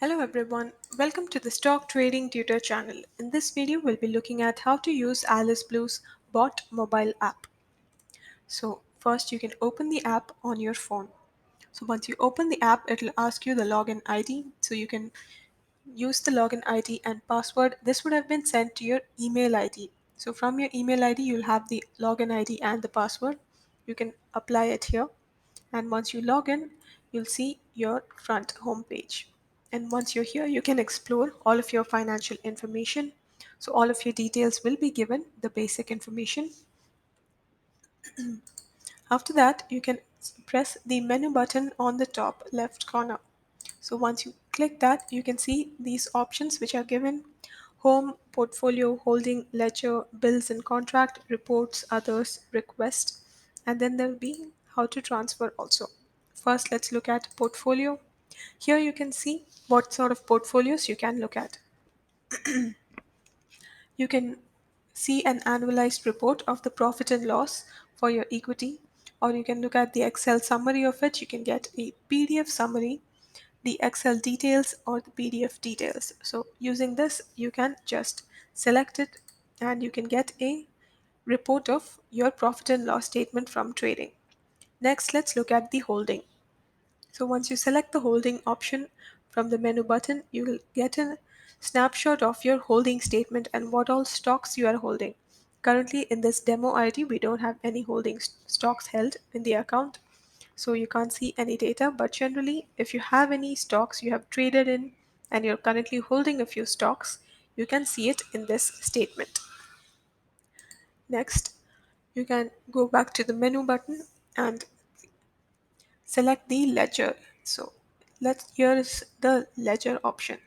Hello everyone, welcome to the Stock Trading Tutor channel. In this video, we'll be looking at how to use Alice Blue's bot mobile app. So first you can open the app on your phone. So once you open the app, it'll ask you the login ID. So you can use the login ID and password. This would have been sent to your email ID. So from your email ID, you'll have the login ID and the password. You can apply it here. And once you log in, you'll see your front home page. And once you're here, you can explore all of your financial information. So all of your details will be given, the basic information. After that, you can press the menu button on the top left corner. So once you click that, you can see these options which are given: home, portfolio, holding, ledger, bills and contract, reports, others, request, and then there will be how to transfer also. First, let's look at portfolio. Here you can see what sort of portfolios you can look at. You can see an annualized report of the profit and loss for your equity, or you can look at the Excel summary of it. You can get a PDF summary, the Excel details, or the PDF details. So using this, you can just select it and you can get a report of your profit and loss statement from trading. Next, let's look at the holding. So once you select the holding option from the menu button, you will get a snapshot of your holding statement and what all stocks you are holding. Currently in this demo ID, we don't have any holding stocks held in the account, so you can't see any data. But generally, if you have any stocks you have traded in and you're currently holding a few stocks, you can see it in this statement. Next, you can go back to the menu button and select the ledger. So here is the ledger option.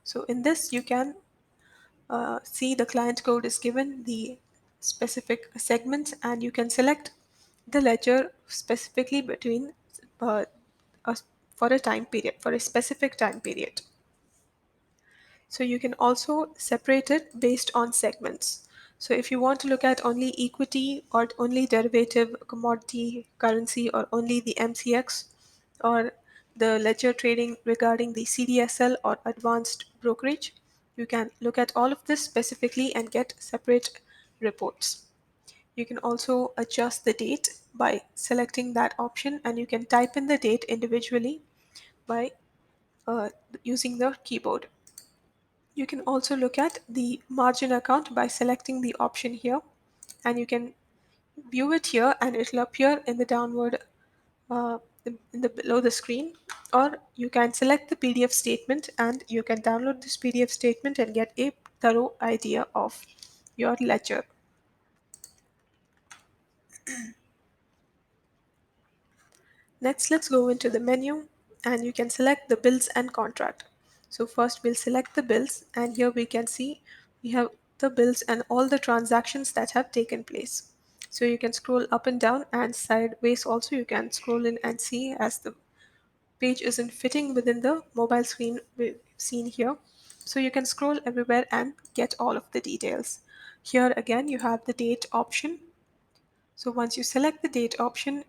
So in this you can see the client code is given, the specific segments, and you can select the ledger specifically between uh, a, for a time period, for a specific time period. So you can also separate it based on segments. So if you want to look at only equity or only derivative, commodity, currency, or only the MCX, or the ledger trading regarding the CDSL or advanced brokerage, you can look at all of this specifically and get separate reports. You can also adjust the date by selecting that option, and you can type in the date individually by using the keyboard. You can also look at the margin account by selecting the option here, and you can view it here and it will appear in the downward uh, in the below the screen, or you can select the PDF statement and you can download this PDF statement and get a thorough idea of your ledger. Next, let's go into the menu and you can select the bills and contract. So first we'll select the bills, and here we can see we have the bills and all the transactions that have taken place. So you can scroll up and down and sideways also. You can scroll in and see as the page isn't fitting within the mobile screen we've seen here. So you can scroll everywhere and get all of the details. Here again you have the date option. So once you select the date option,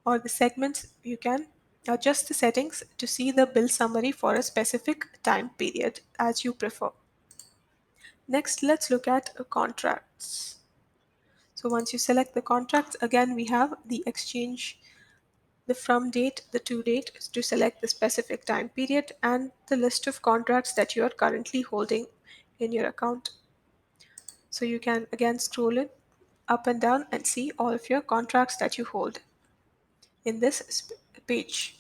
or the segments, you can adjust the settings to see the bill summary for a specific time period as you prefer. Next, let's look at contracts. So once you select the contracts, again we have the exchange, the from date, the to date to select the specific time period, and the list of contracts that you are currently holding in your account. So you can again scroll it up and down and see all of your contracts that you hold in this page.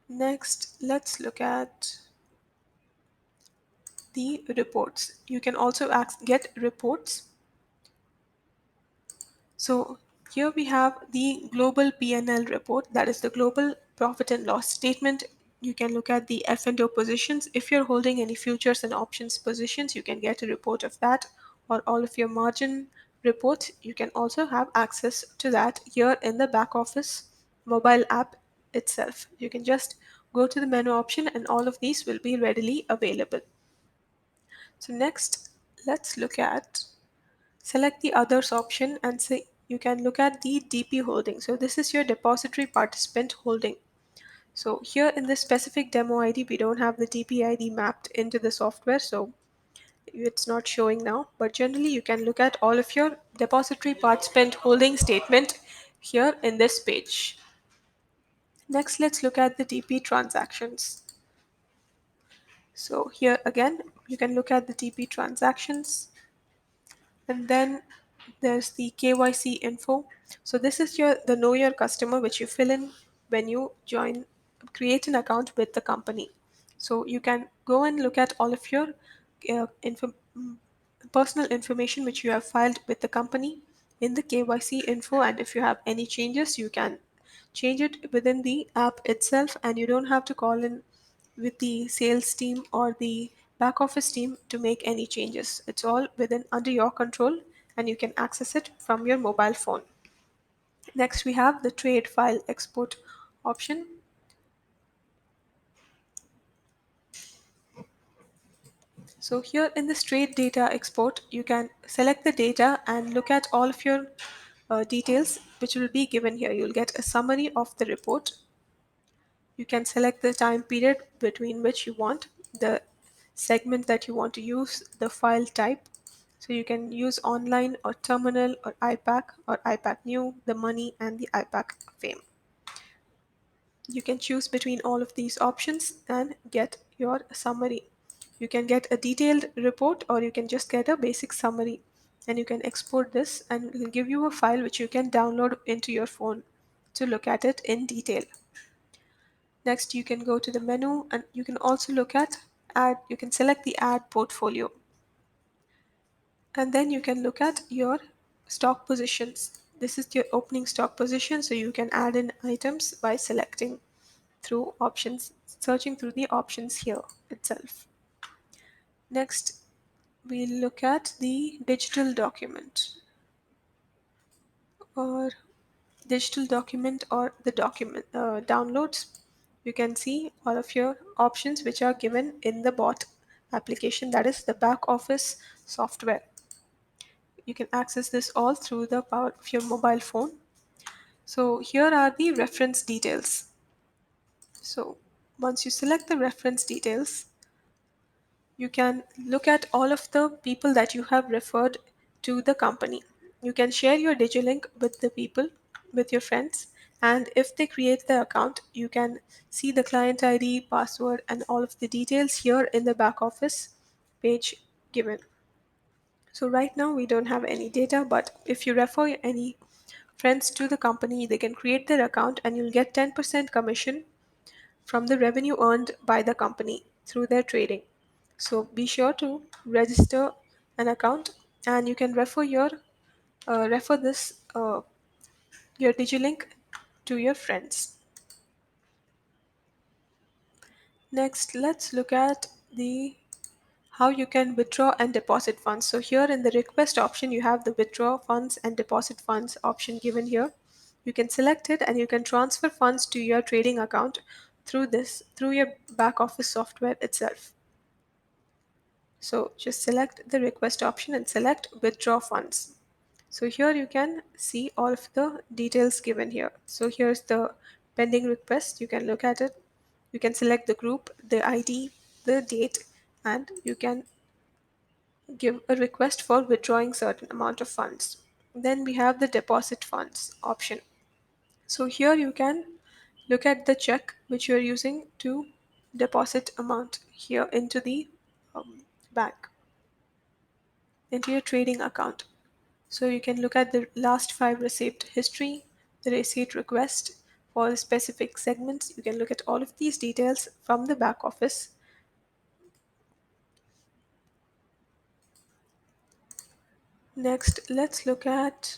Next, let's look at the reports. You can also get reports. So here we have the global P&L report, that is the global profit and loss statement. You can look at the F&O positions. If you're holding any futures and options positions, you can get a report of that, or all of your margin reports. You can also have access to that here in the back office mobile app itself. You can just go to the menu option and all of these will be readily available. So next, let's look at select the others option and say you can look at the DP holding. So this is your depository participant holding. So here in this specific demo ID, we don't have the TP ID mapped into the software, so it's not showing now. But generally, you can look at all of your depository participant holding statement here in this page. Next, let's look at the TP transactions. So here again, you can look at the TP transactions, and then there's the KYC info. So this is the know your customer, which you fill in when you create an account with the company. So you can go and look at all of your personal information which you have filed with the company in the KYC info, and if you have any changes, you can change it within the app itself, and you don't have to call in with the sales team or the back office team to make any changes. It's all within under your control, and you can access it from your mobile phone. Next, we have the trade file export option. So here in this trade data export, you can select the data and look at all of your details which will be given here. You'll get a summary of the report. You can select the time period between which you want, the segment that you want to use, the file type. So you can use online or terminal or IPAC or IPAC new, the money, and the IPAC fame. You can choose between all of these options and get your summary. You can get a detailed report or you can just get a basic summary, and you can export this and it will give you a file which you can download into your phone to look at it in detail. Next, you can go to the menu and you can also look at add, you can select the add portfolio, and then you can look at your stock positions. This is your opening stock position, so you can add in items by selecting through options, searching through the options here itself. Next, we look at the digital document or the document downloads. You can see all of your options which are given in the bot application, that is the back office software. You can access this all through the power of your mobile phone. So here are the reference details. So once you select the reference details, you can look at all of the people that you have referred to the company. You can share your digilink with the people, with your friends, and if they create the account, you can see the client ID, password, and all of the details here in the back office page given. So right now we don't have any data, but if you refer any friends to the company, they can create their account and you'll get 10% commission from the revenue earned by the company through their trading. So be sure to register an account, and you can refer this your DigiLink to your friends. Next, let's look at the how you can withdraw and deposit funds. So here in the request option, you have the withdraw funds and deposit funds option given here. You can select it and you can transfer funds to your trading account through your back office software itself. So just select the request option and select withdraw funds. So here you can see all of the details given here. So here's the pending request. You can look at it. You can select the group, the ID, the date, and you can give a request for withdrawing certain amount of funds. Then we have the deposit funds option. So here you can look at the check which you're using to deposit amount here into the bank, into your trading account. So you can look at the last 5 receipt history, the receipt request for the specific segments. You can look at all of these details from the back office. Next, let's look at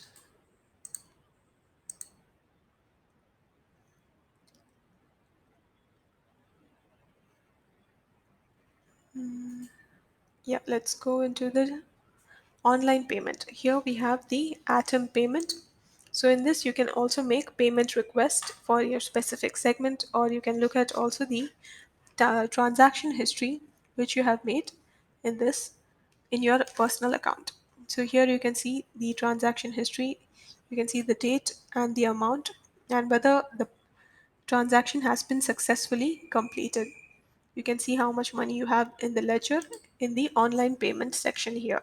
let's go into the online payment. Here we have the Atom payment. So in this you can also make payment request for your specific segment, or you can look at also the transaction history which you have made in this in your personal account. So here you can see the transaction history, you can see the date and the amount, and whether the transaction has been successfully completed. You can see how much money you have in the ledger in the online payment section here.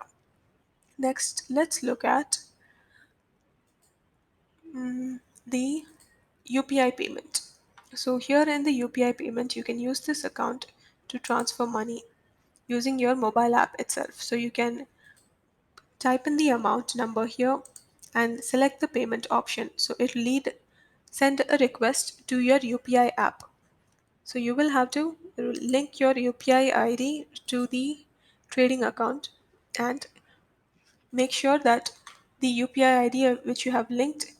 Next, let's look at the UPI payment. So here in the UPI payment, you can use this account to transfer money using your mobile app itself. So you can type in the amount number here and select the payment option. So it will send a request to your UPI app. So you will have to link your UPI ID to the trading account and make sure that the UPI ID which you have linked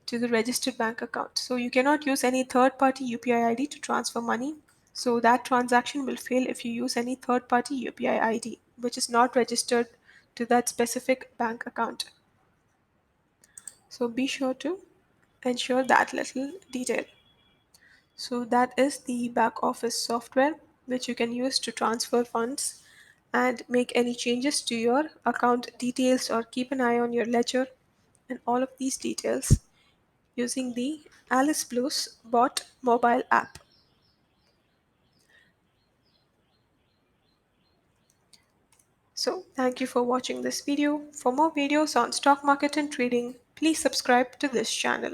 to the registered bank account. So you cannot use any third party UPI ID to transfer money. So that transaction will fail if you use any third party UPI ID which is not registered to that specific bank account. So be sure to ensure that little detail. So that is the back office software which you can use to transfer funds and make any changes to your account details or keep an eye on your ledger and all of these details using the Alice Blues Bot mobile app. So thank you for watching this video. For more videos on stock market and trading, please subscribe to this channel.